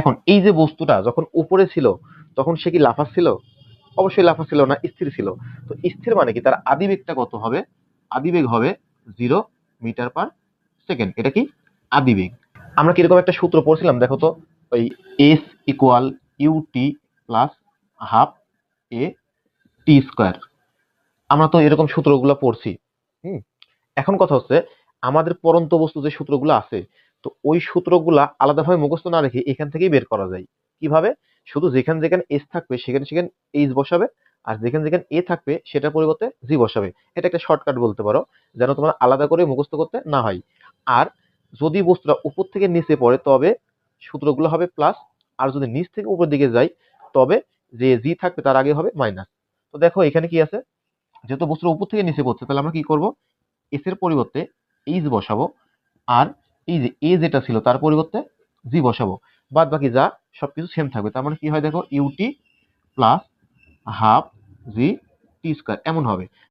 এখন এই যে বস্তুটা যখন উপরে ছিল তখন সে কি লাফাচ্ছিল? অবশ্যই লাফাচ্ছিল না, স্থির ছিল। তো স্থির মানে কি, তার আদিবেগটা কত হবে? আদিবেগ হবে 0 মিটার পার সেকেন্ড। এটা কি আদিবেগ। আমরা কিরকম একটা সূত্র পড়ছিলাম দেখো তো, ওই S equal U T plus half A T square. আমরা তো এরকম সূত্রগুলো পড়ছি। হুম। এখন কথা হচ্ছে, আমাদের পরন্ত বস্তু যে সূত্রগুলো আছে, তো ওই সূত্রগুলা আলাদাভাবে মুখস্থ না রেখে এখান থেকেই বের করা যায়। কিভাবে? শুধু যেখানে যেখানে এস থাকবে সেখানে সেখানে এইচ বসাবে, আর যেখানে যেখানে এ থাকবে সেটার পরিবর্তে জি বসাবে। এটা একটা শর্টকাট বলতে পারো, যেন তোমার আলাদা করে মুখস্থ করতে না হয়। আর যদি বস্তুটা উপর থেকে নিচে পড়ে তবে সূত্রগুলো হবে প্লাস, আর যদি নিচ থেকে উপর দিকে যায় তবে যে জি থাকবে তার আগে হবে মাইনাস। তো দেখো এখানে কি আছে, যেহেতু বস্তুটা উপর থেকে নিচে পড়ছে তাহলে আমরা কি করব, এস এর পরিবর্তে এইচ বসাবো, আর এই যে এ যেটা ছিল তার পরিবর্তে জি বসাবো। বাদ বাকি যা সবকিছু সেম থাকবে। তার মানে কি হয় দেখো, ইউটি প্লাস হাফ জি টি স্কোয়ার এমন হবে।